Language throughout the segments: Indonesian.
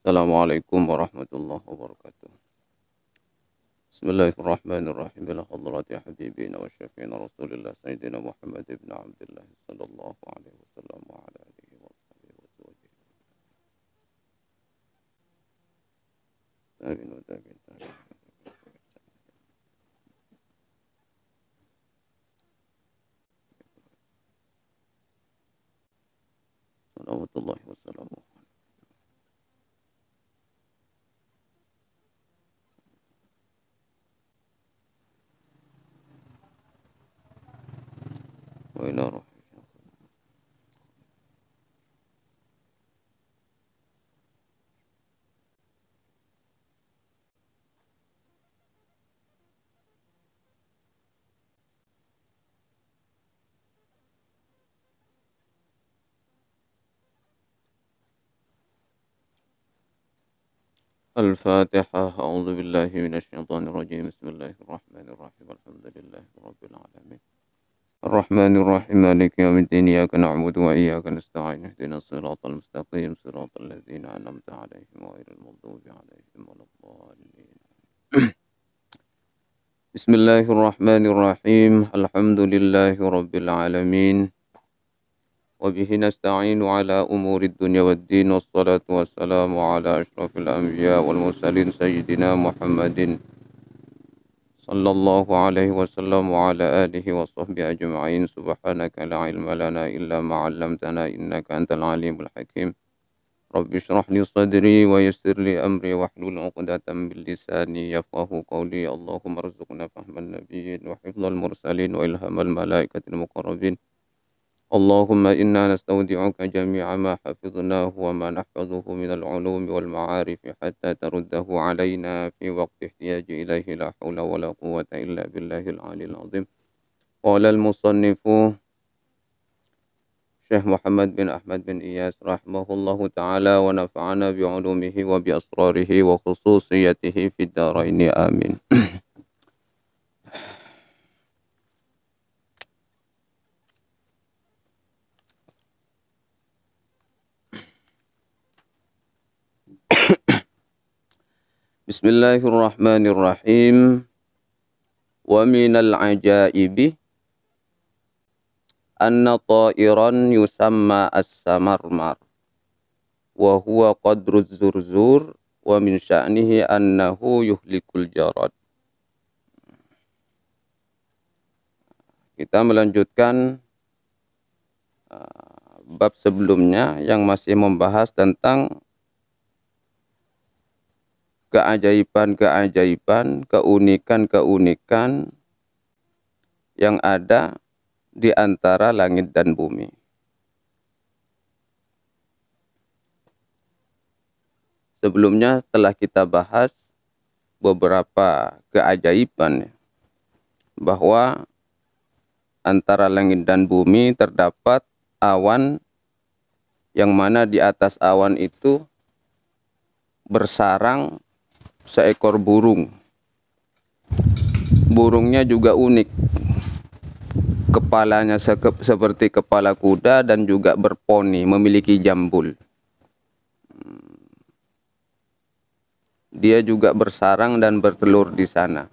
Assalamualaikum warahmatullahi wabarakatuh. Bismillahirrahmanirrahim. Ila hadrati habibina wa syafiina Rasulillah Sayyidina Muhammad ibn Abdullah sallallahu alaihi wasallam wa ala alihi wa sahbihi wa zawjihi. Tabi'in wa tabi'in tabi'in. Salawatullahi wa salamuh. Wa ila ruh. Al-Fatihah. A'udzu billahi minasy syaithanir rajim. Bismillahirrahmanirrahim. Alhamdulillahi rabbil alamin. الرحمن الرحيم مالك يوم الدين إياك نعبد وإياك نستعين اهدنا الصراط المستقيم صراط الذين أنعمت عليهم غير المغضوب عليهم ولا الضالين. بسم الله الرحمن الرحيم الحمد لله رب العالمين وبه نستعين على أمور الدنيا والدين والصلاة والسلام على أشرف الأنبياء والمرسلين سيدنا محمد صلى الله عليه وسلم وعلى آله وصحبه أجمعين. سبحانك لا علم لنا إلا ما علمتنا إنك أنت العليم الحكيم. رب اشرح لي صدري ويسر لي أمري واحلل عقدة من لساني يفقه قولي. اللهم ارزقنا فهم النبيين وحفظ المرسلين وإلهام الملائكة المقربين. اللهم إنا نستودعك جميع ما حفظناه وما نحفظه من العلوم والمعارف حتى ترده علينا في وقت احتياج إليه. لا حول ولا قوة إلا بالله العلي العظيم. قال المصنف شيخ محمد بن أحمد بن إياس رحمه الله تعالى ونفعنا بعلومه وبأسراره وخصوصيته في الدارين آمين. Bismillahirrahmanirrahim. Wa minal ajaibi anna ta'iran yusamma as-samarmar wa huwa qadru zurzur wa min sya'nihi annahu yuhlikul jarad. Kita melanjutkan bab sebelumnya yang masih membahas tentang keajaiban-keajaiban, keunikan-keunikan yang ada di antara langit dan bumi. Sebelumnya telah kita bahas beberapa keajaiban, bahwa antara langit dan bumi terdapat awan yang mana di atas awan itu bersarang seekor burung. Burungnya juga unik. Kepalanya seperti kepala kuda dan juga berponi, memiliki jambul. Dia juga bersarang dan bertelur di sana.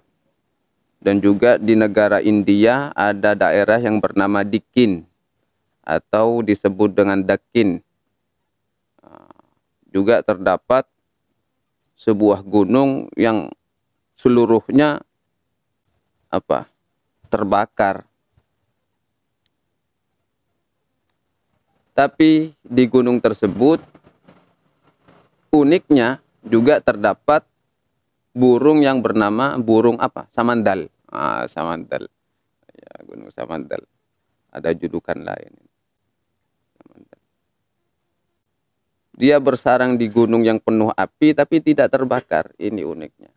Dan juga di negara India ada daerah yang bernama Dikin atau disebut dengan Dakin. Juga terdapat sebuah gunung yang seluruhnya terbakar. Tapi di gunung tersebut uniknya juga terdapat burung yang bernama burung Samandal. Samandal. Ya, gunung Samandal. Ada julukan lain. Samandal. Dia bersarang di gunung yang penuh api tapi tidak terbakar. Ini uniknya.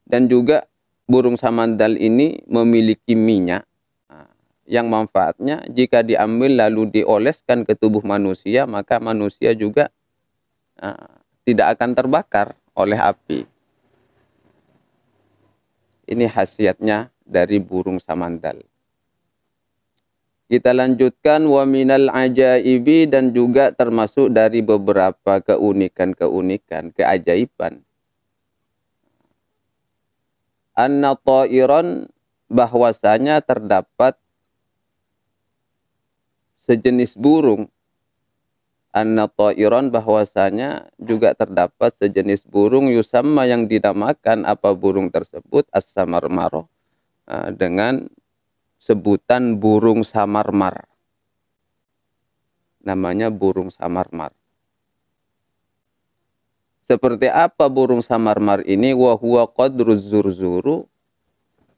Dan juga burung Samandal ini memiliki minyak yang manfaatnya jika diambil lalu dioleskan ke tubuh manusia, maka manusia juga tidak akan terbakar oleh api. Ini khasiatnya dari burung Samandal. Kita lanjutkan wa minal ajaibi, dan juga termasuk dari beberapa keunikan-keunikan, keajaiban. Anna ta'iran, bahwasanya terdapat sejenis burung. Anna ta'iran, bahwasanya juga terdapat sejenis burung yusamma, yang dinamakan apa burung tersebut, as-samarmar, dengan sebutan burung samarmar. Namanya burung samarmar. Seperti apa burung samarmar ini? Wa huwa qadruz zurzuru,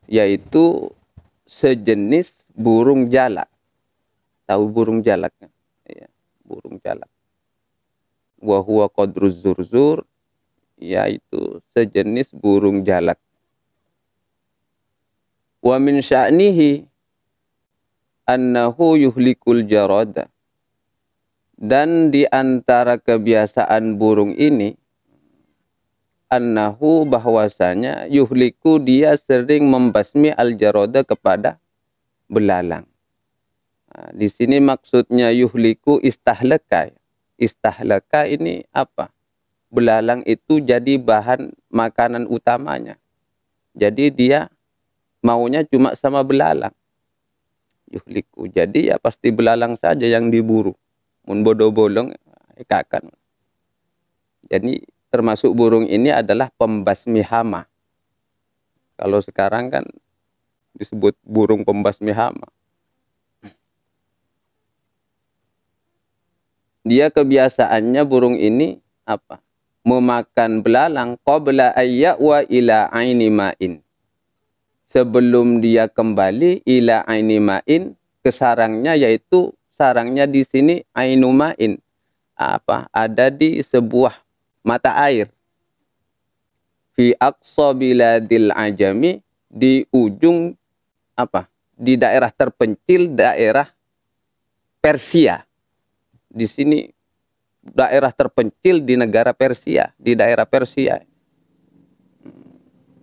yaitu sejenis burung jalak. Tahu burung jalak kan? Ya, burung jalak. Wa huwa qadruz zurzur, yaitu sejenis burung jalak. Wa min sya'nihi annahu yuhlikul jarada, dan di antara kebiasaan burung ini, annahu, bahwasanya, yuhliku, dia sering membasmi al-jarada, kepada belalang. Nah, di sini maksudnya yuhliku istahlaka. Istahlaka ini apa? Belalang itu jadi bahan makanan utamanya. Jadi dia maunya cuma sama belalang. Yuhliku. Jadi ya pasti belalang saja yang diburu. Mun bodo bolong ikakan. Jadi termasuk burung ini adalah pembasmi hama. Kalau sekarang kan disebut burung pembasmi hama. Dia kebiasaannya burung ini apa? Memakan belalang qabla ayya wa ila aini ma'in. Sebelum dia kembali ila aini ma'in, ke sarangnya, yaitu sarangnya di sini ainu ma'in. Apa? Ada di sebuah mata air. Fi aqsa biladil ajami, di ujung apa? Di daerah terpencil, daerah Persia. Di sini daerah terpencil di negara Persia, di daerah Persia.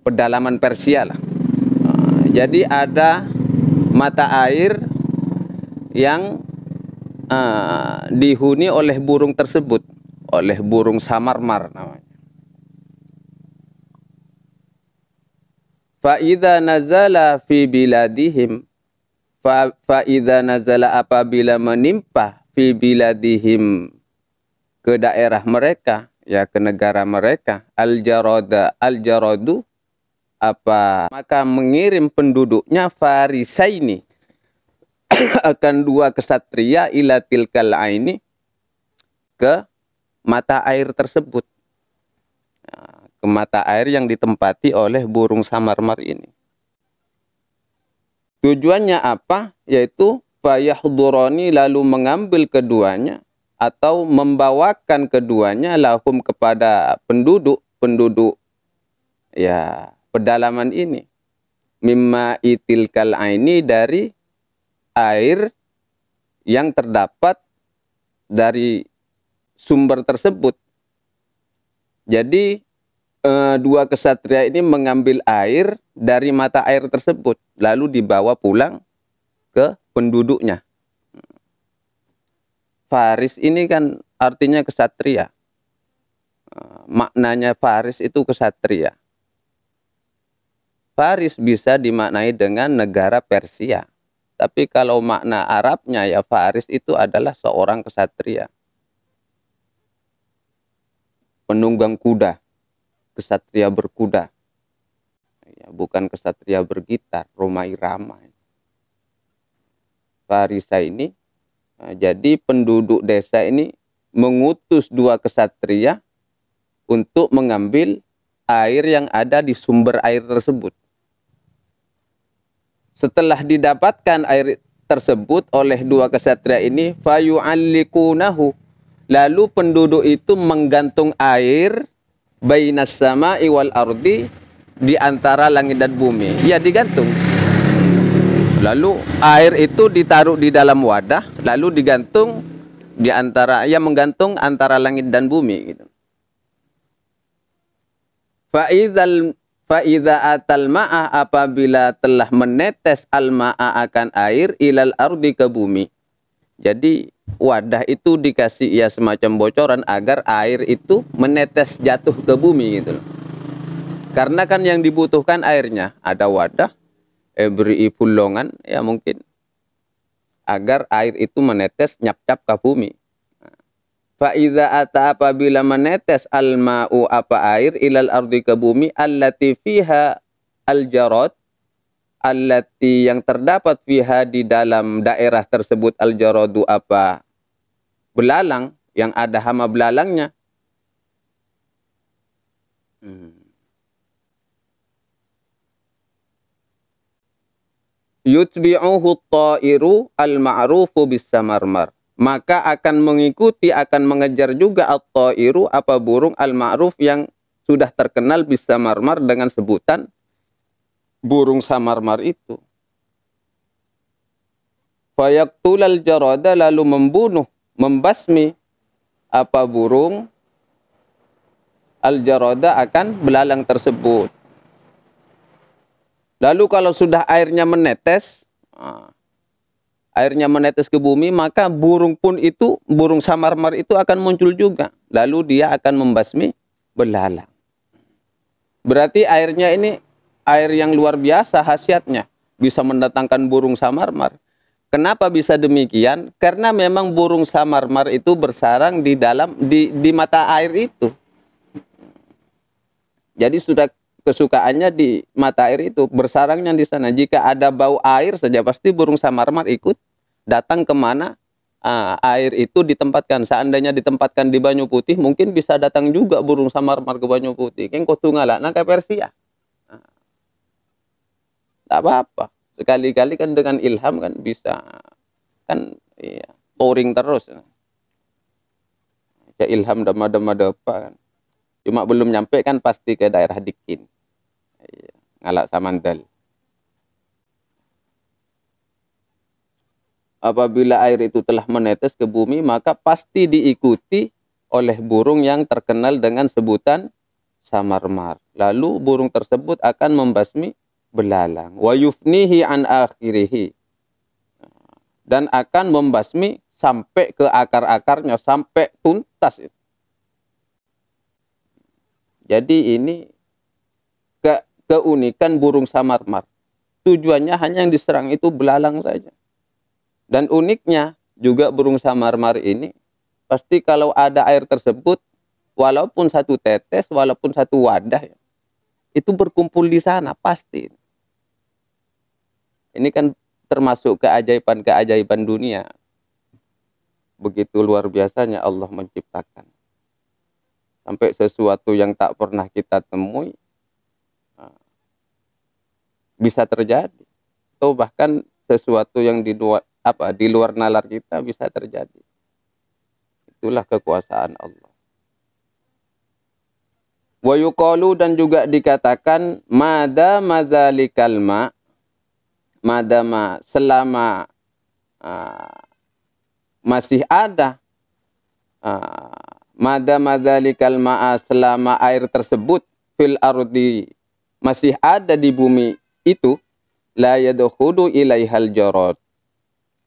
Pedalaman Persia lah. Jadi ada mata air yang dihuni oleh burung tersebut, oleh burung samarmar namanya. Fa'idha nazala fi biladihim, fa'idha nazala, apabila menimpa, fi biladihim, ke daerah mereka, ya ke negara mereka, al-jaradu, apa, maka mengirim penduduknya farisaini, akan dua kesatria, ila tilkal aini, ke mata air tersebut. Nah, ke mata air yang ditempati oleh burung samarmar ini. Tujuannya apa? Yaitu fayahdurani, lalu mengambil keduanya, atau membawakan keduanya, lahum, kepada penduduk ya pedalaman ini, mimma itilkal aini, dari air yang terdapat dari sumber tersebut. Jadi dua kesatria ini mengambil air dari mata air tersebut, lalu dibawa pulang ke penduduknya. Faris ini kan artinya kesatria. Maknanya Faris itu kesatria. Faris bisa dimaknai dengan negara Persia. Tapi kalau makna Arabnya, ya Faris itu adalah seorang kesatria. Penunggang kuda. Kesatria berkuda. Ya, bukan kesatria bergitar, Roma Irama. Farisa ini, nah, jadi penduduk desa ini mengutus dua kesatria untuk mengambil air yang ada di sumber air tersebut. Setelah didapatkan air tersebut oleh dua kesatria ini, fayu'allikunahu, lalu penduduk itu menggantung air bainas sama'i wal ardi, di antara langit dan bumi. Ya, digantung. Lalu air itu ditaruh di dalam wadah, lalu digantung di antara, ya menggantung antara langit dan bumi gitu. Fa idza atal ma'ah, apabila telah menetes al ma'a akan air ilal ardi ke bumi. Jadi wadah itu dikasih ya semacam bocoran agar air itu menetes jatuh ke bumi gitu loh. Karena kan yang dibutuhkan airnya, ada wadah, beri bulongan ya mungkin agar air itu menetes nyap-nyap ke bumi. Fa idza ata, apabila menetes al ma'u apa air ilal ardi ke bumi, allati fiha al jarad, allati yang terdapat fiha di dalam daerah tersebut al jaradu apa belalang, yang ada hama belalangnya. Yutbi'uhu at-ta'iru al-ma'rufu bis-samarmar, maka akan mengikuti, akan mengejar juga at-ta'iru apa burung al-ma'ruf yang sudah terkenal bis-samarmar dengan sebutan burung samarmar itu. Fayaqtulal jarada, lalu membunuh, membasmi apa burung al-jarada akan belalang tersebut. Lalu kalau sudah airnya menetes ke bumi, maka burung pun itu, burung samarmar itu akan muncul juga. Lalu dia akan membasmi belalang. Berarti airnya ini air yang luar biasa khasiatnya, bisa mendatangkan burung samarmar. Kenapa bisa demikian? Karena memang burung samarmar itu bersarang di dalam di mata air itu. Jadi sudah kesukaannya di mata air itu, bersarangnya di sana. Jika ada bau air saja, pasti burung samarmar ikut datang kemana air itu ditempatkan. Seandainya ditempatkan di Banyu Putih, mungkin bisa datang juga burung samarmar ke Banyu Putih. Kan kau tunggalak nak ke Persia. Tak apa-apa. Sekali-kali kan dengan ilham kan bisa. Kan iya, touring terus. Ya ilham dama-dama depa kan. Cuma belum nyampe kan pasti ke daerah Dikin. Ngalak Samandal. Apabila air itu telah menetes ke bumi, maka pasti diikuti oleh burung yang terkenal dengan sebutan samarmar. Lalu burung tersebut akan membasmi belalang. Wa yufnihi an akhirihi. Dan akan membasmi sampai ke akar-akarnya, sampai tuntas itu. Jadi ini keunikan burung samarmar. Tujuannya hanya yang diserang itu belalang saja. Dan uniknya juga burung samarmar ini, pasti kalau ada air tersebut, walaupun satu tetes, walaupun satu wadah, itu berkumpul di sana, pasti. Ini kan termasuk keajaiban-keajaiban dunia. Begitu luar biasanya Allah menciptakan. Sampai sesuatu yang tak pernah kita temui bisa terjadi. Atau bahkan sesuatu yang di luar nalar kita bisa terjadi. Itulah kekuasaan Allah. Wa yuqalu, dan juga dikatakan madama dzalikal ma, madama selama masih ada madama dzalikal ma'a, selama air tersebut fil ardi masih ada di bumi itu, la yadkhulu ilaihal jarad,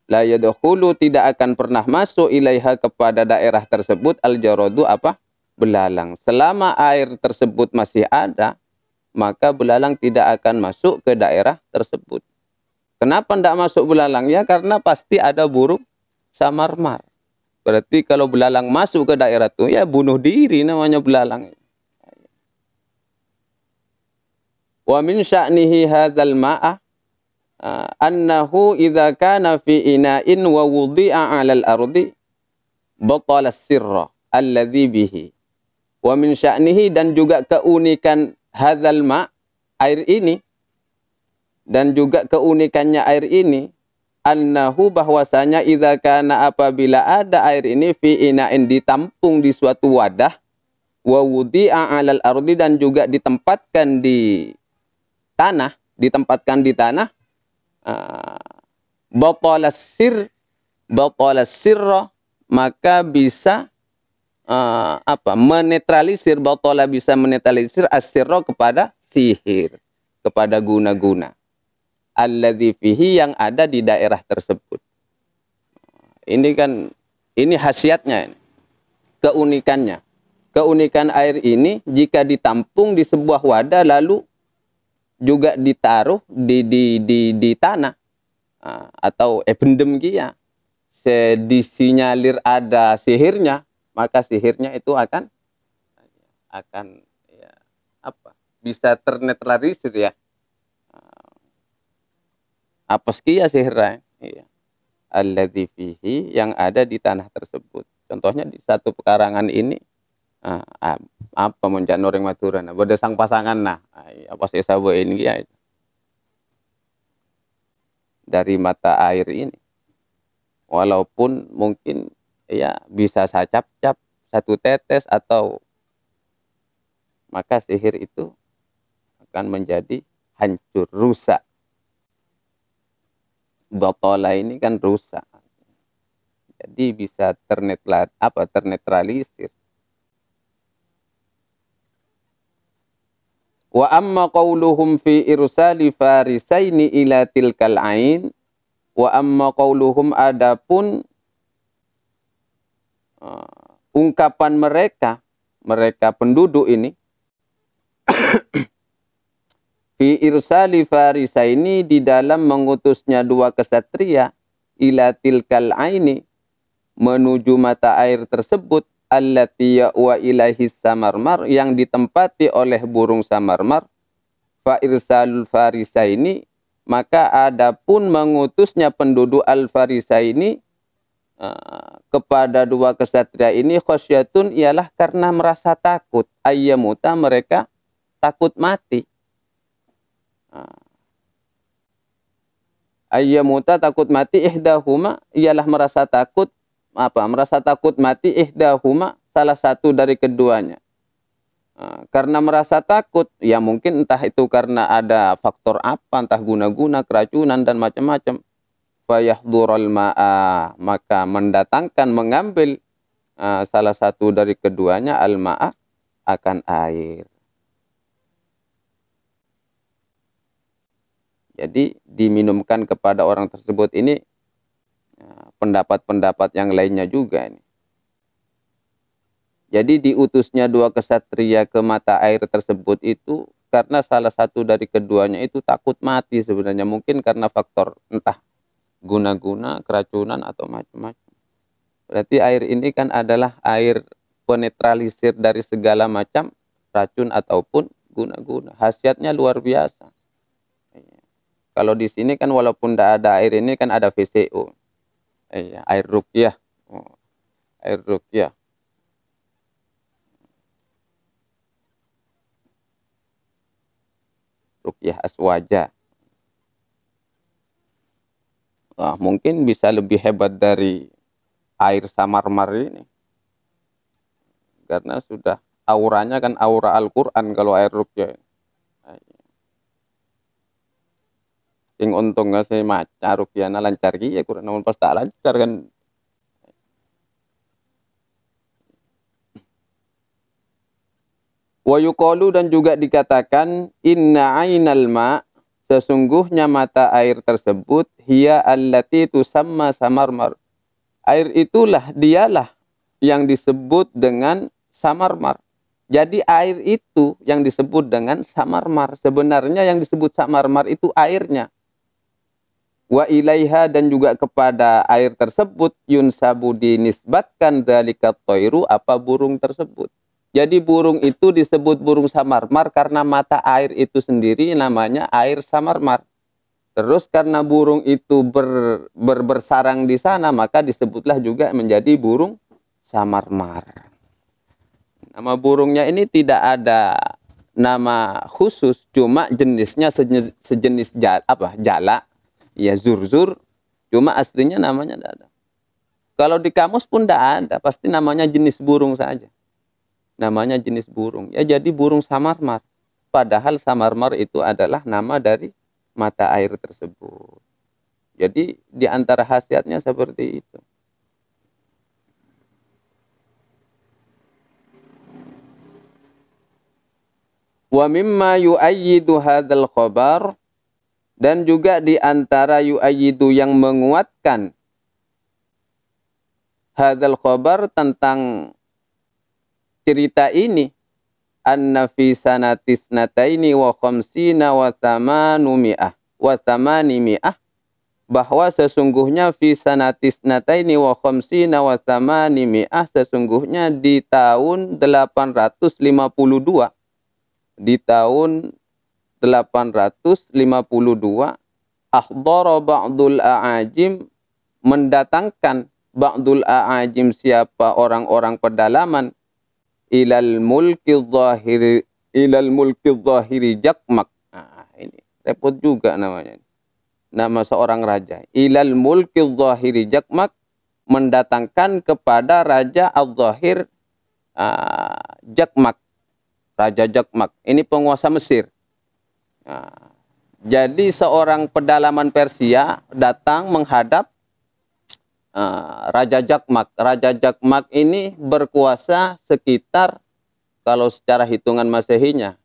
la yadkhulu tidak akan pernah masuk ilaiha kepada daerah tersebut al jaradu apa belalang. Selama air tersebut masih ada, maka belalang tidak akan masuk ke daerah tersebut. Kenapa tidak masuk belalang? Ya karena pasti ada burung samarmar. Berarti kalau belalang masuk ke daerah itu, ya bunuh diri namanya belalang. Wa min sya'nihi hadzal ma'a annahu idza kana fi ina'in wa wudi'a 'alal ardi batala sirra alladhi bihi. Wa min sya'nihi, dan juga keunikan hadzal ma', air ini, dan juga keunikannya air ini, annahu bahwasanya idza kana, apabila ada air ini fi ina'in ditampung di suatu wadah, wa wudi'a 'alal ardi, dan juga ditempatkan di tanah, batalas sirra, maka bisa menetralisir, batala bisa menetralisir as-sirra kepada sihir kepada guna-guna alladzi fihi yang ada di daerah tersebut. Ini kan ini khasiatnya, keunikannya. Keunikan air ini jika ditampung di sebuah wadah lalu juga ditaruh di tanah atau pendem kia, disinyalir ada sihirnya, maka sihirnya itu akan ya, bisa ternetralisir ya. Apa sekia sihirnya? Iya. Alladzi fihi yang ada di tanah tersebut. Contohnya di satu pekarangan ini apa monjak noreng maturan berdasang pasangan apa sih sabo ini ya dari mata air ini, walaupun mungkin ya bisa saya cap-cap satu tetes atau maka sihir itu akan menjadi hancur, rusak. Batola ini kan rusak, jadi bisa ternetralisir. Wa amma qauluhum fi irsali farisaini ila tilkal ain, wa amma qauluhum adapun ungkapan mereka penduduk ini fi irsali farisaini di dalam mengutusnya dua kesatria ila tilkal aini menuju mata air tersebut allati wa ilaihi samarmar yang ditempati oleh burung samarmar. Fa irsalul farisaini maka adapun mengutusnya penduduk al farisaini kepada dua kesatria ini khasyatun ialah karena merasa takut, ayyamuta mereka takut mati. Ayyamuta takut mati, ihdahuma ialah merasa takut mati ihdahuma salah satu dari keduanya. Karena merasa takut, ya mungkin entah itu karena ada faktor apa, entah guna-guna, keracunan dan macam-macam. Fayahdurul ma'a, maka mengambil salah satu dari keduanya al-ma'a akan air. Jadi diminumkan kepada orang tersebut ini pendapat-pendapat yang lainnya juga ini. Jadi diutusnya dua kesatria ke mata air tersebut itu karena salah satu dari keduanya itu takut mati sebenarnya. Mungkin karena faktor entah guna-guna, keracunan atau macam-macam. Berarti air ini kan adalah air penetralisir dari segala macam racun ataupun guna-guna. Khasiatnya luar biasa. Kalau di sini kan walaupun tidak ada air ini kan ada VCO. Air ruqyah. Air ruqyah. Ruqyah aswaja. Mungkin bisa lebih hebat dari air samarmar ini. Karena sudah auranya kan aura Al-Quran kalau air ruqyah. Yang untungnya saya maca ruqyahna lancar ya kurang namun pas tak lancar kan. Wa yuqalu dan juga dikatakan inna ainal ma, sesungguhnya mata air tersebut hiya allati tusamma samarmar. Air itulah dialah yang disebut dengan samarmar. Jadi air itu yang disebut dengan samarmar. Sebenarnya yang disebut samarmar itu airnya. Wa ilaiha dan juga kepada air tersebut yunsabu dinisbatkan dzalika thairu apa burung tersebut. Jadi burung itu disebut burung samarmar karena mata air itu sendiri namanya air samarmar. Terus karena burung itu bersarang di sana maka disebutlah juga menjadi burung samarmar. Nama burungnya ini tidak ada nama khusus, cuma jenisnya sejenis jala. Ya zurzur, cuma aslinya namanya tidak ada. Kalau di kamus pun tidak ada, pasti namanya jenis burung saja. Namanya jenis burung. Ya jadi burung samarmar. Padahal samarmar itu adalah nama dari mata air tersebut. Jadi di antara khasiatnya seperti itu. Wa mimma yu'ayyidu hadzal khabar, dan juga di antara yu'ayyidu yang menguatkan hadzal khabar tentang cerita ini, anna fi sanatis nataini wa khamsina wa thamanimi'ah, bahwa sesungguhnya fi sanatis nataini wa khamsina wa thamanimi'ah, sesungguhnya di tahun 852, di tahun 852, akhdara ba'dul a'ajim, mendatangkan ba'dul a'ajim, siapa orang-orang pedalaman, ilal mulki zahiri Jakmak. Nah, ini repot juga namanya. Nama seorang raja. Ilal mulki zahiri Jakmak, mendatangkan kepada raja al-zahir Jakmak. Raja Jakmak. Ini penguasa Mesir. Nah, jadi seorang pedalaman Persia datang menghadap Raja Jakmak. Raja Jakmak ini berkuasa sekitar, kalau secara hitungan Masehinya,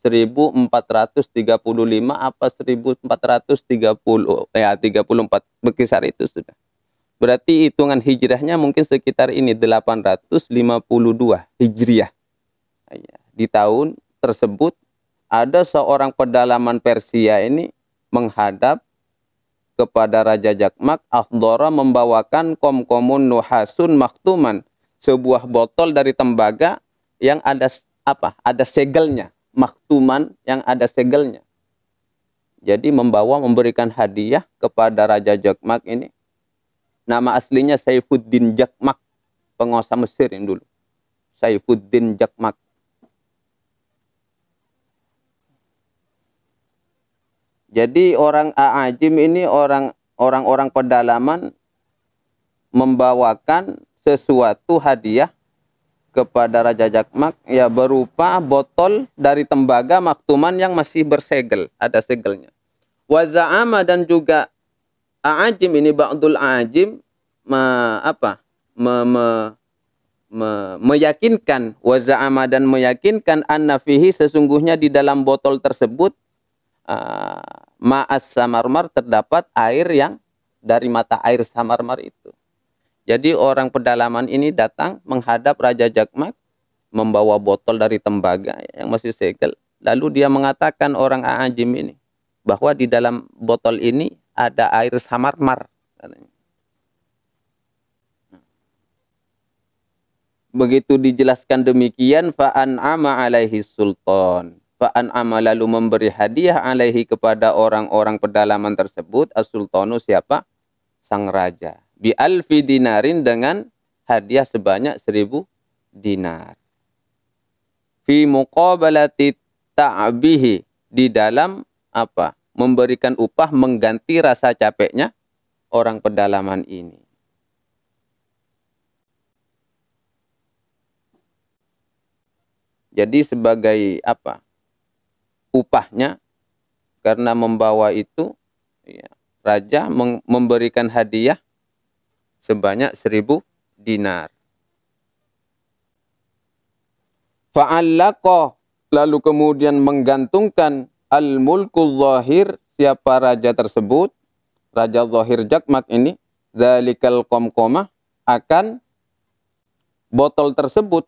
1435 apa 1430, ya 34, berkisar itu sudah. Berarti hitungan hijrahnya mungkin sekitar ini 852 Hijriah. Di tahun tersebut ada seorang pedalaman Persia ini menghadap kepada Raja Jakmak, akhdara, membawakan komkomun nuhasun maktuman, sebuah botol dari tembaga yang ada apa? Ada segelnya, maktuman yang ada segelnya. Jadi memberikan hadiah kepada Raja Jakmak ini. Nama aslinya Saifuddin Jakmak, penguasa Mesir yang dulu. Saifuddin Jakmak. Jadi orang A'ajim ini, orang-orang pedalaman, membawakan sesuatu hadiah kepada Raja Jakmak, ya berupa botol dari tembaga maktuman yang masih bersegel, ada segelnya. Wa za'ama, dan juga A'ajim ini, ba'dul A'ajim meyakinkan, wa za'ama, dan meyakinkan, anna fihi, sesungguhnya di dalam botol tersebut, ma'as samarmar, terdapat air yang dari mata air samarmar itu. Jadi orang pedalaman ini datang menghadap Raja Jakmak, membawa botol dari tembaga yang masih segel. Lalu dia mengatakan, orang A'ajim ini, bahwa di dalam botol ini ada air samarmar. Begitu dijelaskan demikian, fa'an'ama alaihi sultan. Fa'an'ama, lalu memberi hadiah alaihi, kepada orang-orang pedalaman tersebut, as-sultanu, siapa? Sang raja. Bi alfi dinarin, dengan hadiah sebanyak 1000 dinar. Fi muqabalati ta'bihi, di dalam apa? Memberikan upah, mengganti rasa capeknya orang pedalaman ini. Jadi sebagai apa? Upahnya, karena membawa itu, ya, raja memberikan hadiah sebanyak 1000 dinar. Fa'allaqa, lalu kemudian menggantungkan al-mulku zahir, siapa raja tersebut, Raja Zahir Jakmak ini, zalikal qamqamah, akan botol tersebut,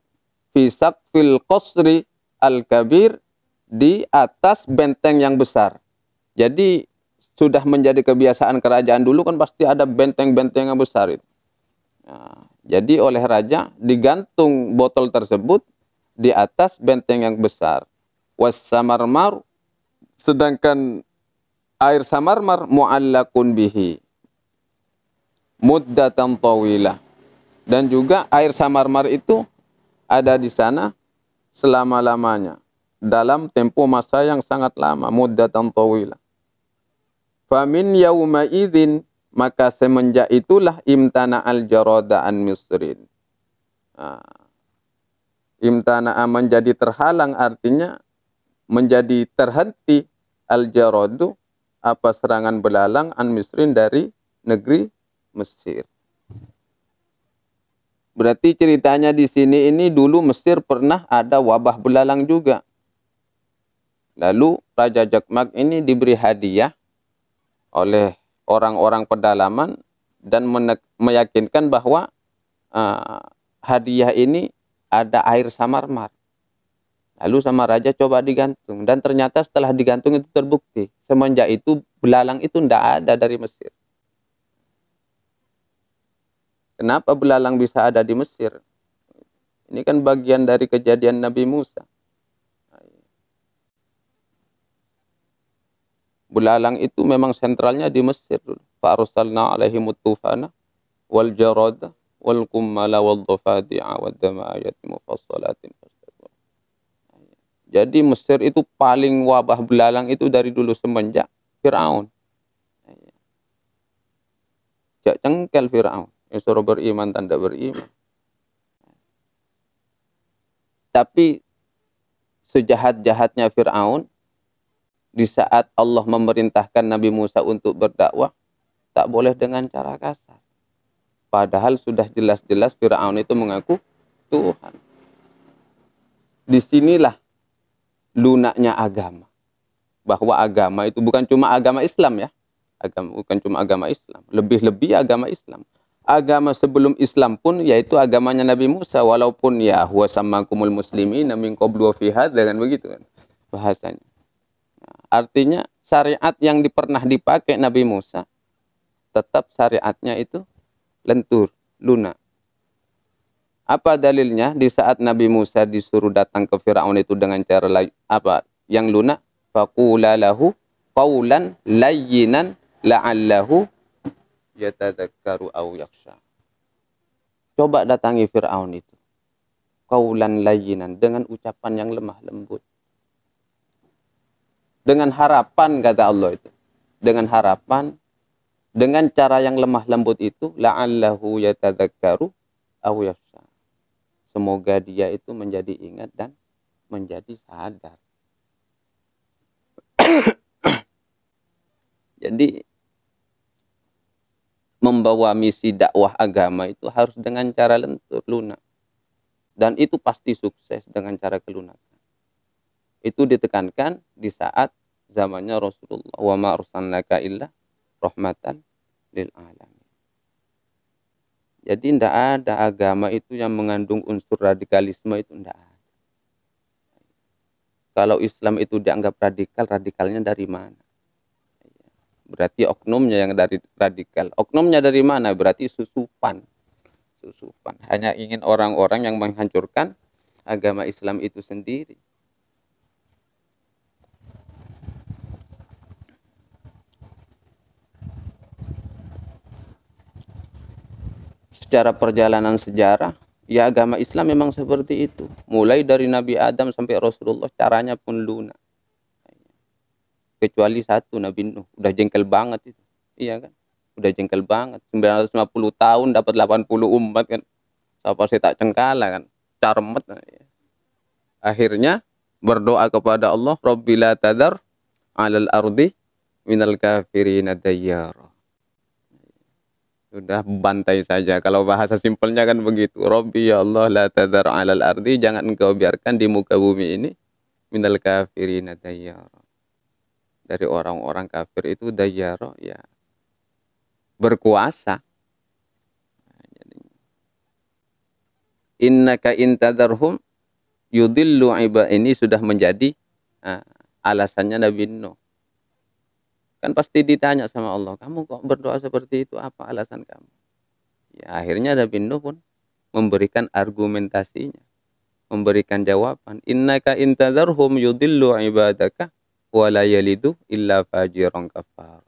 fi saqfil qasri al-kabir, di atas benteng yang besar. Jadi sudah menjadi kebiasaan kerajaan dulu kan pasti ada benteng-benteng yang besar itu. Nah, jadi oleh raja digantung botol tersebut di atas benteng yang besar. Was samarmar, sedangkan air samarmar mu'allakun bihi muddatan tawilah, dan juga air samarmar itu ada di sana selama-lamanya, dalam tempo masa yang sangat lama, muddatan tawilah. Famin yauma idzin, maka semenjak itulah, imtana al-jarada an misrin. Imtana menjadi terhalang, artinya menjadi terhenti, al-jaradu, apa, serangan belalang, an misrin, dari negeri Mesir. Berarti ceritanya di sini ini, dulu Mesir pernah ada wabah belalang juga. Lalu Raja Jakmak ini diberi hadiah oleh orang-orang pedalaman dan meyakinkan bahwa hadiah ini ada air samar-mar. Lalu sama raja coba digantung. Dan ternyata setelah digantung itu terbukti. Semenjak itu belalang itu tidak ada dari Mesir. Kenapa belalang bisa ada di Mesir? Ini kan bagian dari kejadian Nabi Musa. Belalang itu memang sentralnya di Mesir. Fa'arsalna alaihimut tufana wal jarada wal kummala wal dhafadi'a wad dama ayati mufassalatin. Jadi Mesir itu paling wabah belalang itu dari dulu semenjak Fir'aun. Jak cengkel Fir'aun. Yang suruh beriman tanda beriman. Tapi sejahat-jahatnya Fir'aun, di saat Allah memerintahkan Nabi Musa untuk berdakwah, tak boleh dengan cara kasar. Padahal sudah jelas-jelas Fir'aun itu mengaku Tuhan. Disinilah lunaknya agama. Bahwa agama itu bukan cuma agama Islam ya. Bukan cuma agama Islam. Lebih-lebih agama Islam. Agama sebelum Islam pun yaitu agamanya Nabi Musa. Walaupun ya huwa sammakumul muslimin min qablu wa fi hadza kan begitu kan bahasanya. Artinya syariat yang pernah dipakai Nabi Musa tetap syariatnya itu lentur, lunak. Apa dalilnya? Di saat Nabi Musa disuruh datang ke Firaun itu dengan cara yang lunak, faqula lahu qawlan layyinan la'allahu yatadzakkaru aw yakhsha. Coba datangi Firaun itu. Qawlan layyinan, dengan ucapan yang lemah lembut. Dengan harapan kata Allah itu. Dengan harapan, dengan cara yang lemah lembut itu, la'allahu yatadzakkaru aw yakhsha. Semoga dia itu menjadi ingat dan menjadi sadar. Jadi membawa misi dakwah agama itu harus dengan cara lentur, lunak. Dan itu pasti sukses dengan cara kelunakan. Itu ditekankan di saat zamannya Rasulullah. Wa ma arsalnaka illa rahmatan lil alamin. Jadi tidak ada agama itu yang mengandung unsur radikalisme, itu tidak ada. Kalau Islam itu dianggap radikal, radikalnya dari mana? Berarti oknumnya yang dari radikal. Oknumnya dari mana? Berarti susupan. Susupan. Hanya ingin orang-orang yang menghancurkan agama Islam itu sendiri. Secara perjalanan sejarah, ya agama Islam memang seperti itu. Mulai dari Nabi Adam sampai Rasulullah, caranya pun lunak. Kecuali satu, Nabi Nuh. Udah jengkel banget itu. Iya kan? Udah jengkel banget. 950 tahun dapat 80 umat kan. Siapa sih tak cengkala kan? Carmet. Akhirnya berdoa kepada Allah, Rabbi la tadar alal ardi minal kafirina dayyara. Sudah bantai saja. Kalau bahasa simpelnya kan begitu. Rabbi ya Allah la tadar alal ardi. Jangan engkau biarkan di muka bumi ini minal kafirina dayyara. Dari orang-orang kafir itu dayyara ya berkuasa. Innaka intadarhum yudillu ibad. Ini sudah menjadi alasannya Nabi Nuh. Kan pasti ditanya sama Allah, kamu kok berdoa seperti itu, apa alasan kamu? Ya, akhirnya Nabi Nuh pun memberikan argumentasinya, memberikan jawaban. Innaka intadzarhum yudillu ibadaka wa la yalidu illa fajiran kafar.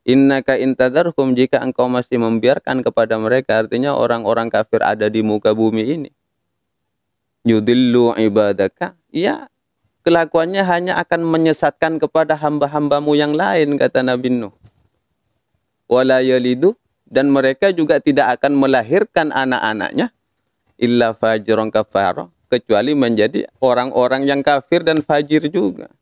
Innaka intadzarhum, jika engkau masih membiarkan kepada mereka, artinya orang-orang kafir ada di muka bumi ini. Yudillu ibadaka, ya kelakuannya hanya akan menyesatkan kepada hamba-hambamu yang lain, kata Nabi Nuh. Wala yalidu, dan mereka juga tidak akan melahirkan anak-anaknya illa fajiran kafara, kecuali menjadi orang-orang yang kafir dan fajir juga.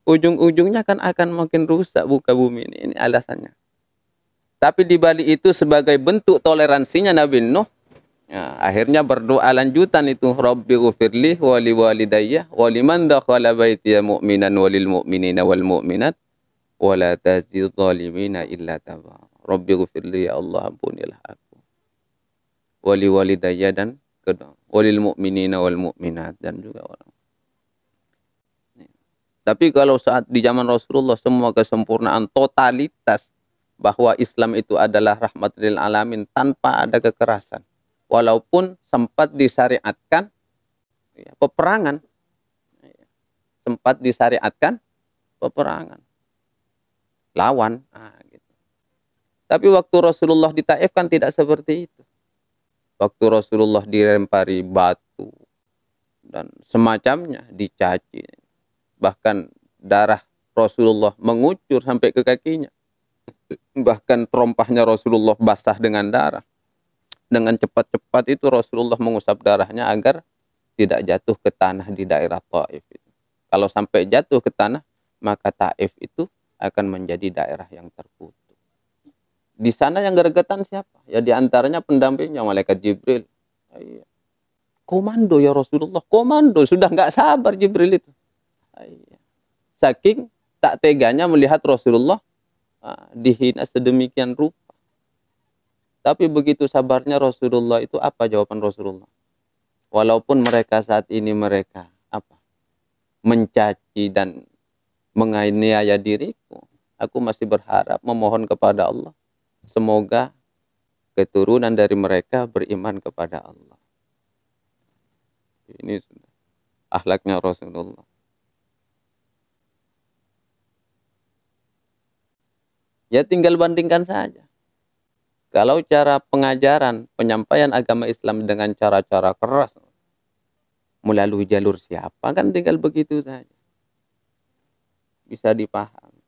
Ujung-ujungnya kan akan makin rusak muka bumi ini alasannya. Tapi di balik itu sebagai bentuk toleransinya Nabi Nuh Ya, akhirnya berdoa lanjutan itu, Rabbi ghfirli wa li walidayya wa liman dakhala baitiya mu'minan walil mu'minina wal mu'minat wa la tazid zalimina illa tabara. Rabbi ghfirli, ya Allah ampunilah aku. Wa li walidayya, dan kedua walil mu'minina wal mu'minat, dan juga orang. Tapi kalau saat di zaman Rasulullah semua kesempurnaan totalitas bahwa Islam itu adalah rahmat lil alamin tanpa ada kekerasan. Walaupun sempat disyariatkan ya, peperangan, sempat disyariatkan peperangan lawan. Nah, gitu. Tapi waktu Rasulullah di Taif kan tidak seperti itu. Waktu Rasulullah dilempari batu dan semacamnya, dicaci, bahkan darah Rasulullah mengucur sampai ke kakinya, bahkan terompahnya Rasulullah basah dengan darah. Dengan cepat-cepat itu Rasulullah mengusap darahnya agar tidak jatuh ke tanah di daerah Taif. Kalau sampai jatuh ke tanah, maka Taif itu akan menjadi daerah yang terkutuk. Di sana yang gregetan siapa? Ya diantaranya pendampingnya malaikat Jibril. Komando ya Rasulullah, komando. Sudah nggak sabar Jibril itu. Saking tak teganya melihat Rasulullah dihina sedemikian rupa. Tapi begitu sabarnya Rasulullah itu, apa jawaban Rasulullah? Walaupun mereka saat ini mereka mencaci dan menganiaya diriku, aku masih berharap memohon kepada Allah, semoga keturunan dari mereka beriman kepada Allah. Ini sudah akhlaknya Rasulullah. Ya tinggal bandingkan saja. Kalau cara pengajaran, penyampaian agama Islam dengan cara-cara keras, melalui jalur siapa, kan tinggal begitu saja. Bisa dipahami.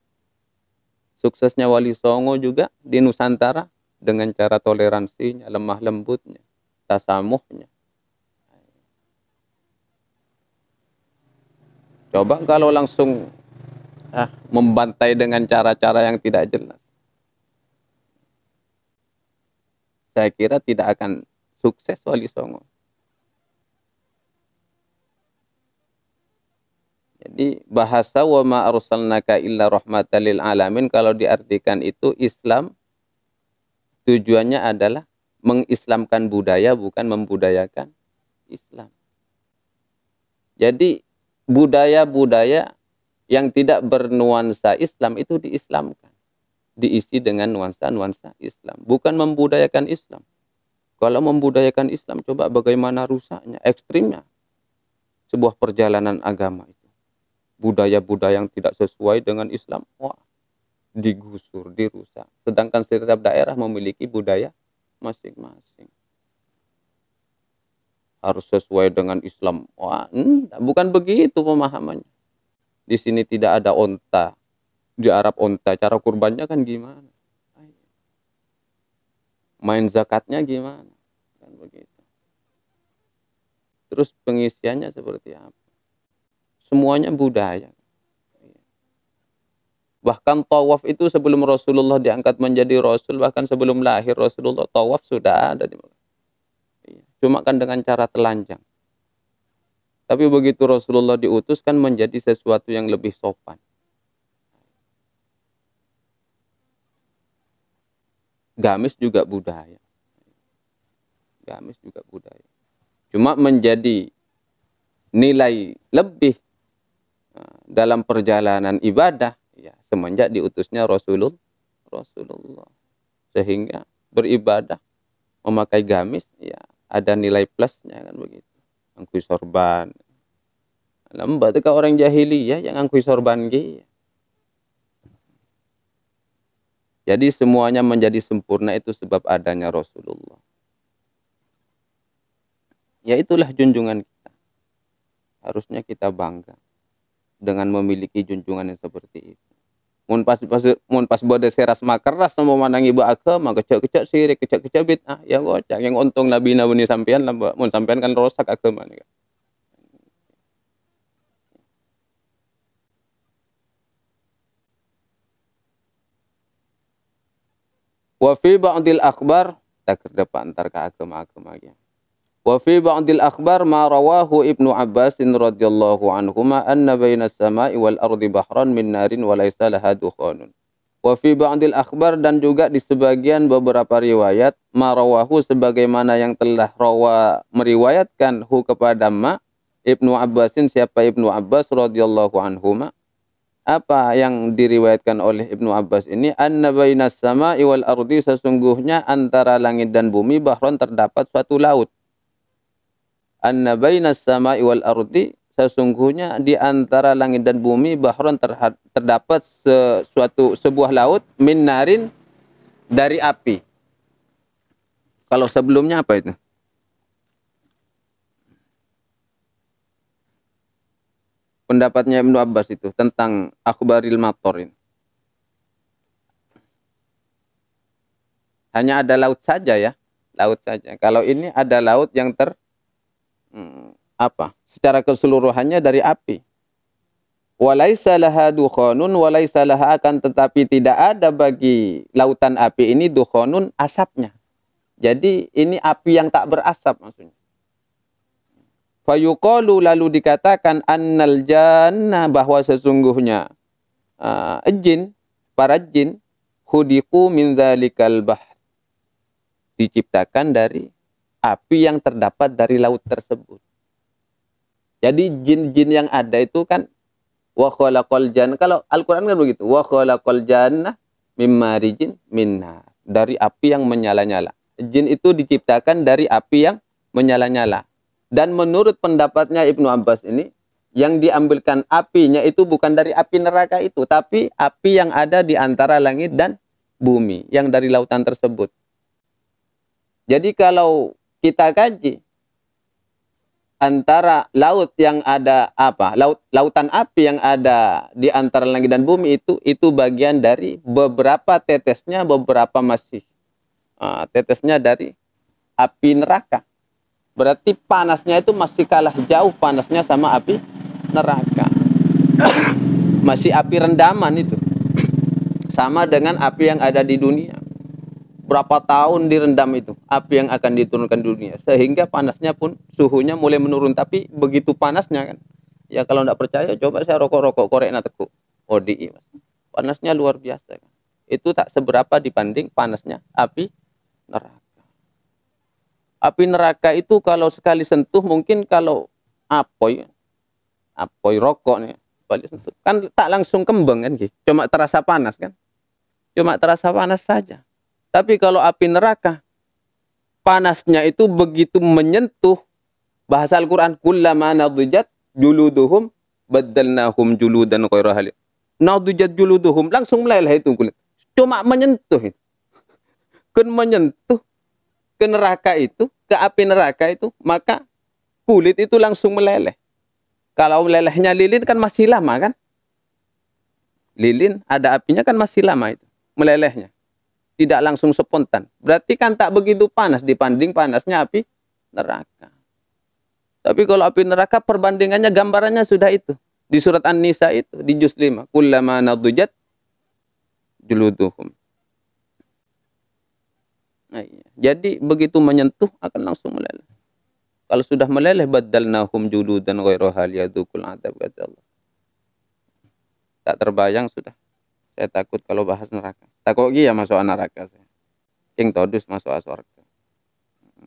Suksesnya Wali Songo juga di Nusantara dengan cara toleransinya, lemah lembutnya, tasamuhnya. Coba kalau langsung membantai dengan cara-cara yang tidak jelas, saya kira tidak akan sukses Wali Songo. Jadi bahasa wa ma arsalnaka illa rahmatan lil alamin, kalau diartikan itu Islam tujuannya adalah mengislamkan budaya, bukan membudayakan Islam. Jadi budaya-budaya yang tidak bernuansa Islam itu diislamkan, diisi dengan nuansa-nuansa Islam, bukan membudayakan Islam. Kalau membudayakan Islam, coba bagaimana rusaknya, ekstrimnya sebuah perjalanan agama itu. Budaya-budaya yang tidak sesuai dengan Islam, wah, digusur, dirusak. Sedangkan setiap daerah memiliki budaya masing-masing. Harus sesuai dengan Islam. Wah, bukan begitu pemahamannya. Di sini tidak ada onta. Di Arab onta, cara kurbannya kan gimana? Main zakatnya gimana? Kan begitu. Terus pengisiannya seperti apa? Semuanya budaya. Bahkan tawaf itu sebelum Rasulullah diangkat menjadi Rasul, bahkan sebelum lahir Rasulullah, tawaf sudah ada di mana. Cuma kan dengan cara telanjang. Tapi begitu Rasulullah diutus kan menjadi sesuatu yang lebih sopan. Gamis juga budaya. Gamis juga budaya. Cuma menjadi nilai lebih dalam perjalanan ibadah ya semenjak diutusnya Rasulullah. Sehingga beribadah memakai gamis ya ada nilai plusnya kan begitu. Angkui sorban. Lembat ke orang jahiliyah yang angkui sorban gitu. Jadi semuanya menjadi sempurna itu sebab adanya Rasulullah. Ya itulah junjungan kita. Harusnya kita bangga dengan memiliki junjungan yang seperti itu. Mun pas bode seras makeras sama manang ibu agama kecek-kecek sirik, kecek-kecek bid'ah, ya gocak yang untung nabi nabi sampean lah, mun sampean kan rosak agama nih. Wa fi ba'dil akhbar tak terdapat antar ke agama-agama ya. Wa fi ba'dil akhbar ma rawahu Ibnu Abbas radhiyallahu anhuma anna baina as-sama'i wal ardi bahran min narin wa laysa laha dukhanun. Wa fi ba'dil akhbar, dan juga di sebagian beberapa riwayat, ma rawahu sebagaimana yang telah meriwayatkan hu kepada ma Ibnu Abbasin, siapa Ibnu Abbas radhiyallahu anhuma. Apa yang diriwayatkan oleh Ibnu Abbas ini, anna bainas sama'i wal ardi, sesungguhnya antara langit dan bumi bahron, terdapat suatu laut. Anna bainas sama'i wal ardi, sesungguhnya di antara langit dan bumi bahron, terdapat sebuah laut, min narin, dari api. Kalau sebelumnya apa itu? Pendapatnya Ibnu Abbas itu tentang akhbaril matorin. Hanya ada laut saja ya, laut saja. Kalau ini ada laut yang secara keseluruhannya dari api. Walaisa laha dukhanun, walaisa laha, akan tetapi tidak ada bagi lautan api ini dukhanun, asapnya. Jadi ini api yang tak berasap maksudnya. Fayuqalu, lalu dikatakan, annal janna, bahwa sesungguhnya para jin, khudiqu min dzalikal bahr, diciptakan dari api yang terdapat dari laut tersebut. Jadi jin-jin yang ada itu kan, wa khalaqal janna, kalau Al-Qur'an kan begitu, wa khalaqal janna mimma rijin minna, dari api yang menyala-nyala. Jin itu diciptakan dari api yang menyala-nyala. Dan menurut pendapatnya Ibnu Abbas ini, yang diambilkan apinya itu bukan dari api neraka itu, tapi api yang ada di antara langit dan bumi, yang dari lautan tersebut. Jadi kalau kita kaji antara laut yang ada lautan api yang ada di antara langit dan bumi, itu bagian dari beberapa tetesnya, beberapa masih tetesnya dari api neraka. Berarti panasnya itu masih kalah jauh panasnya sama api neraka. Masih api rendaman itu. Sama dengan api yang ada di dunia. Berapa tahun direndam itu api yang akan diturunkan di dunia. Sehingga panasnya pun, suhunya mulai menurun. Tapi begitu panasnya kan. Ya kalau tidak percaya, coba saya rokok-rokok korek na tekuk. ODI. Panasnya luar biasa. Itu tak seberapa dibanding panasnya api neraka. Api neraka itu kalau sekali sentuh, mungkin kalau apoy rokok nih, sekali sentuh, kan tak langsung kembang kan, cuma terasa panas kan, cuma terasa panas saja. Tapi kalau api neraka, panasnya itu begitu menyentuh, bahasa Al-Quran, kullama nadujat juluduhum baddalnahum juludan ghairaha. Nadujat juluduhum, langsung meleleh itu kulit, cuma menyentuh itu. Kan menyentuh ke neraka itu, ke api neraka itu, maka kulit itu langsung meleleh. Kalau melelehnya lilin kan masih lama kan? Lilin ada apinya kan masih lama itu, melelehnya. Tidak langsung spontan. Berarti kan tak begitu panas dibanding panasnya api neraka. Tapi kalau api neraka, perbandingannya, gambarannya sudah itu. Di surat An-Nisa itu, di juz 5. Kullama nadujat juluduhum. Nah, iya. Jadi begitu menyentuh akan langsung meleleh. Kalau sudah meleleh, baddalnahum juludan ghairaha liyadzuqul adzab, kata Allah. Tak terbayang sudah. Saya takut kalau bahas neraka. Takut ya masuk neraka saya. Ing todus masuk surga.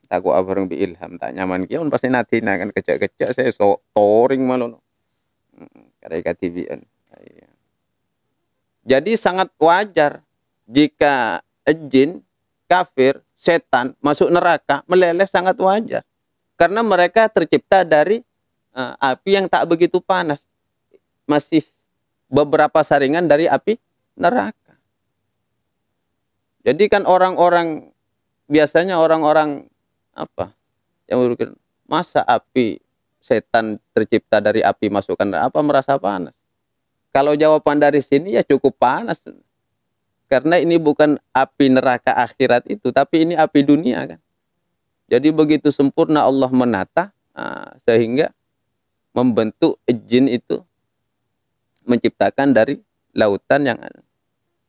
Takut abareng bi ilham, tak nyaman kian pasti natina kan, kecek-kecek saya toring malu. Karena KTVN. Jadi sangat wajar jika jin, kafir, setan masuk neraka, meleleh, sangat wajar. Karena mereka tercipta dari api yang tak begitu panas. Masih beberapa saringan dari api neraka. Jadi kan biasanya orang-orang yang berpikir, masa api setan tercipta dari api masukkan apa merasa panas? Kalau jawaban dari sini ya cukup panas. Karena ini bukan api neraka akhirat itu, tapi ini api dunia kan. Jadi begitu sempurna Allah menata, sehingga membentuk jin itu, menciptakan dari lautan yang ada.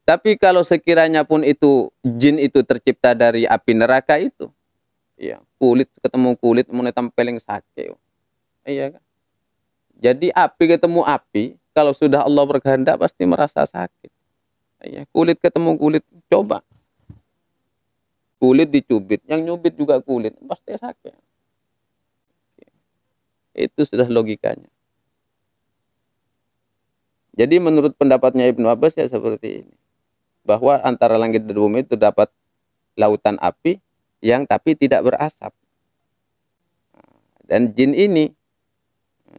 Tapi kalau sekiranya pun itu jin itu tercipta dari api neraka itu, Iya, kulit ketemu kulit mulai tempeleng sakit. Iya kan? Jadi api ketemu api, kalau sudah Allah berkehendak pasti merasa sakit. Iya, kulit ketemu kulit, coba. Kulit dicubit, yang nyubit juga kulit, pasti sakit. Itu sudah logikanya. Jadi menurut pendapatnya Ibnu Abbas ya seperti ini. Bahwa antara langit dan bumi itu dapat lautan api yang tapi tidak berasap. Dan jin ini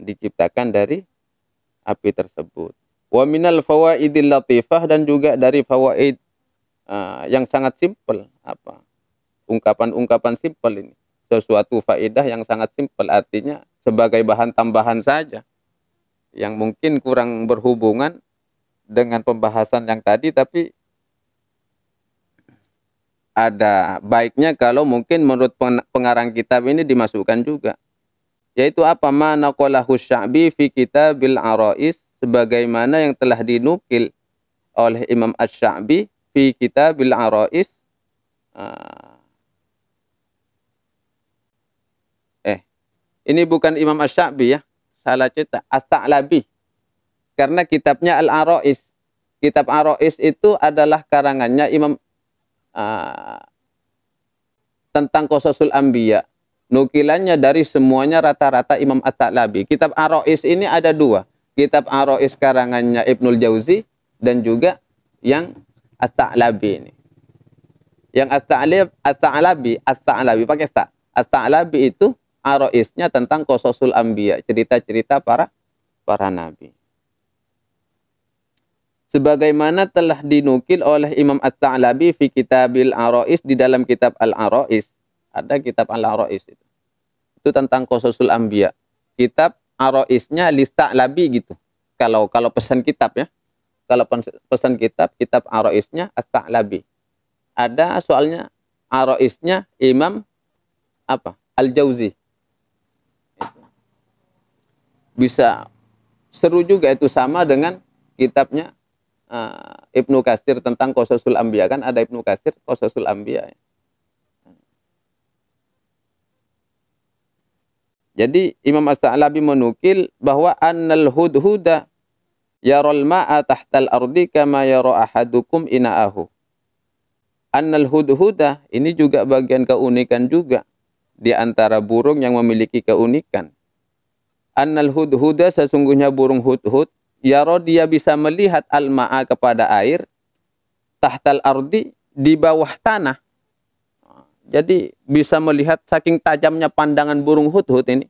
diciptakan dari api tersebut. Wa minal fawaidil latifah, dan juga dari fawaid yang sangat simpel, apa? Ungkapan-ungkapan simpel ini. Sesuatu faedah yang sangat simpel, artinya sebagai bahan tambahan saja yang mungkin kurang berhubungan dengan pembahasan yang tadi, tapi ada baiknya kalau mungkin menurut pengarang kitab ini dimasukkan juga. Yaitu apa? Ma naqalahu Sya'bi fi kitabil Arais, sebagaimana yang telah dinukil oleh Imam Asy-Sya'bi fi kitabil Arais. Ini bukan Imam Asy-Sya'bi ya, salah cetak, As-Sa'labi. Karena kitabnya Al-Arais. Kitab Arais itu adalah karangannya Imam tentang Qasasul Anbiya. Nukilannya dari semuanya rata-rata Imam At-Ta'labi. Kitab Arais ini ada dua. Kitab Arais karangannya Ibnul Jauzi dan juga yang At-Ta'labi ini. Yang At-Ta'labi pakai ta. At-Ta'labi itu Aroisnya tentang Qasasul Anbiya, cerita-cerita para nabi. Sebagaimana telah dinukil oleh Imam At-Ta'labi fi kitabil Arais, di dalam kitab Al-Arais. Ada kitab Al-Arais itu. Itu tentang Qasasul Anbiya. Kitab Araisnya Lis-Ta'labi gitu. Kalau pesan kitab ya. Kalau pesan kitab Araisnya At-Ta'labi. Ada soalnya Araisnya Imam apa? Al-Jauzi. Bisa seru juga itu, sama dengan kitabnya Ibnu Katsir tentang Qasasul Anbiya, kan ada Ibnu Katsir Qasasul Anbiya. Jadi Imam As-Sa'labi menukil bahwa annal hudhuda yaral ma'a tahtal ardi kama yara ahadukum ina'ahu. Annal hudhuda ini juga bagian keunikan juga di antara burung yang memiliki keunikan. Annal hudhuda, sesungguhnya burung hudhud, yaro, dia bisa melihat al-ma'a, kepada air, tahtal ardi, di bawah tanah. Jadi bisa melihat, saking tajamnya pandangan burung hudhud ini.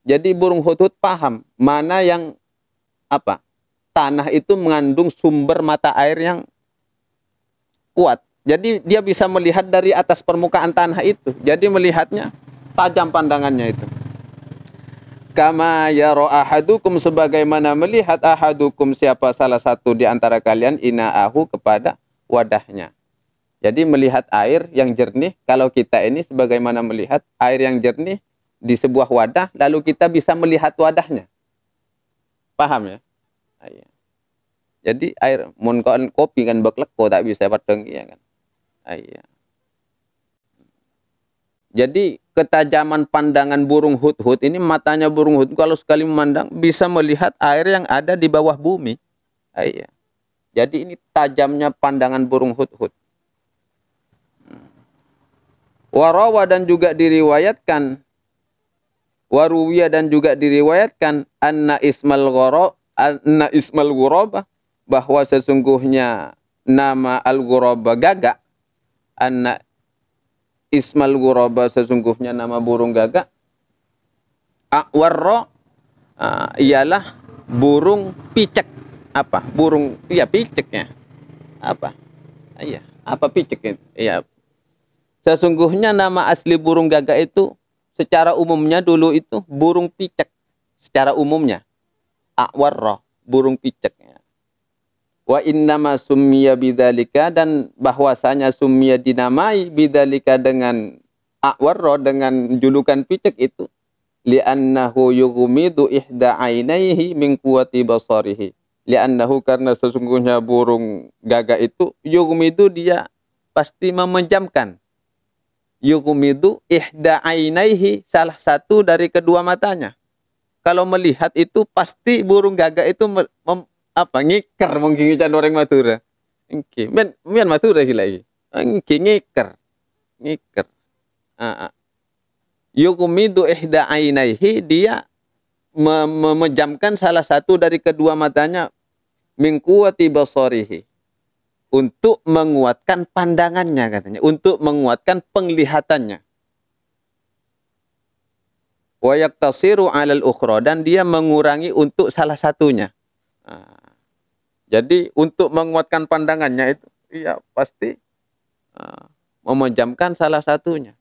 Jadi burung hudhud paham mana yang apa? Tanah itu mengandung sumber mata air yang kuat. Jadi dia bisa melihat dari atas permukaan tanah itu. Jadi melihatnya tajam pandangannya itu. Kama yara ahadukum, sebagaimana melihat ahadukum, siapa salah satu di antara kalian, ina'ahu, kepada wadahnya. Jadi melihat air yang jernih, kalau kita ini sebagaimana melihat air yang jernih di sebuah wadah, lalu kita bisa melihat wadahnya. Paham ya? Ayah. Jadi air mun kopi kan bekleko tak bisa padeng ya kan. Ayah. Jadi ketajaman pandangan burung hudhud ini, matanya burung hudhud kalau sekali memandang bisa melihat air yang ada di bawah bumi. Iya. Jadi ini tajamnya pandangan burung hudhud. Warawa, dan juga diriwayatkan, waruwiya, dan juga diriwayatkan, anna ismal ghuraba, bahwa sesungguhnya nama al-ghuraba gagak, anna ismal ghuraba, sesungguhnya nama burung gagak, a'warra, ialah burung picek. Apa? Burung, iya piceknya. Apa? Iya, apa picek itu? Iya. Sesungguhnya nama asli burung gagak itu secara umumnya dulu itu burung picek. Secara umumnya a'warra, burung picek. Wa innama summiya bidzalika, dan bahwasanya summiya dinamai bidzalika dengan a'warra, dengan julukan picek itu, li'annahu yughmidu ihda ainaihi min quwwati basarihi. Li'annahu, karena sesungguhnya burung gagak itu, yughmidu, dia pasti memejamkan yukumidu ihda ainaihi, salah satu dari kedua matanya. Kalau melihat itu pasti burung gagak itu ngiker mungkin can orang Madura. Engke, men Madura sih lagi. Engke ngiker. Ngiker. Yukumidu ihda ainaihi, dia memejamkan salah satu dari kedua matanya, min quwwati basarihi, untuk menguatkan pandangannya katanya, untuk menguatkan penglihatannya. Wa yaktasiru 'alal ukhra, dan dia mengurangi untuk salah satunya. Nah, jadi untuk menguatkan pandangannya itu iya pasti memejamkan salah satunya.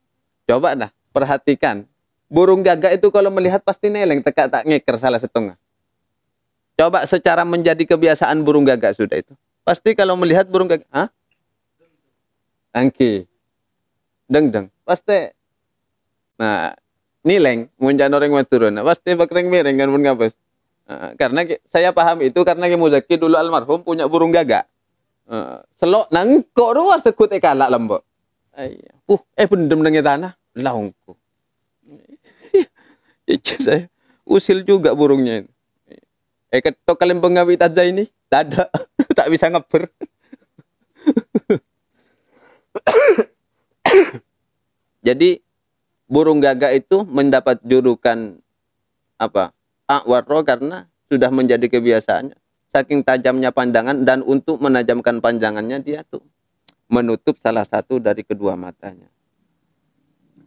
Coba dah perhatikan. Burung gagak itu kalau melihat pasti neleng, tekak tak ngeker salah setengah. Coba secara menjadi kebiasaan burung gagak sudah itu. Pasti kalau melihat burung gagak, angki, deng. Pasti, nah, nileng, muncan orang maturun. Pasti bakreng miring kan pun ngapes. Karena saya paham itu karena Muzaki dulu almarhum punya burung gagak. Selok nangkok ruas sekut kalak lembok. Pendem dengan tanah, laungku. Itu saya usil juga burungnya. Ketok kalian pengawit aja ini, tak ada, tak bisa ngeber. Jadi burung gagak itu mendapat julukan apa? A'warro, karena sudah menjadi kebiasaannya. Saking tajamnya pandangan, dan untuk menajamkan pandangannya dia tuh menutup salah satu dari kedua matanya.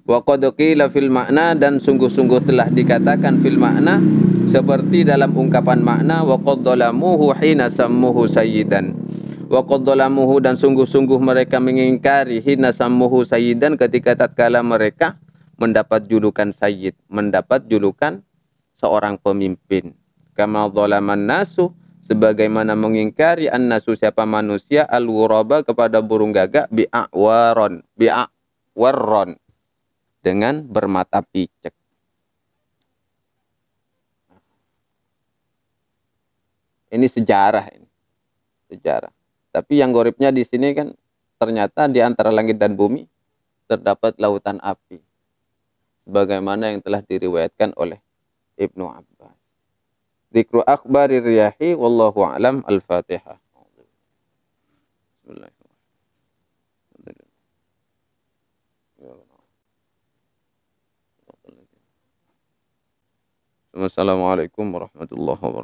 Wa qad qila fil makna, dan sungguh-sungguh telah dikatakan fil makna, seperti dalam ungkapan makna, wa qad dhalamuhu hina sammuhu sayyidan. Wa qad dhalamuhu, dan sungguh-sungguh mereka mengingkari hina sammuhu sayyidan, ketika tatkala mereka mendapat julukan sayyid, mendapat julukan seorang pemimpin. Kama dhalaman nasu, sebagaimana mengingkari an-nasu, siapa manusia, al-wuraba, kepada burung gagak, bi'awaron, dengan bermata picek. Ini sejarah ini. Sejarah. Tapi yang goribnya di sini kan ternyata di antara langit dan bumi terdapat lautan api. Sebagaimana yang telah diriwayatkan oleh Ibnu Abbas. Dzikru akhbari riyahi, wallahu a'lam. Al-Fatihah. Bismillahirrahmanirrahim. Assalamualaikum warahmatullahi wabarakatuh.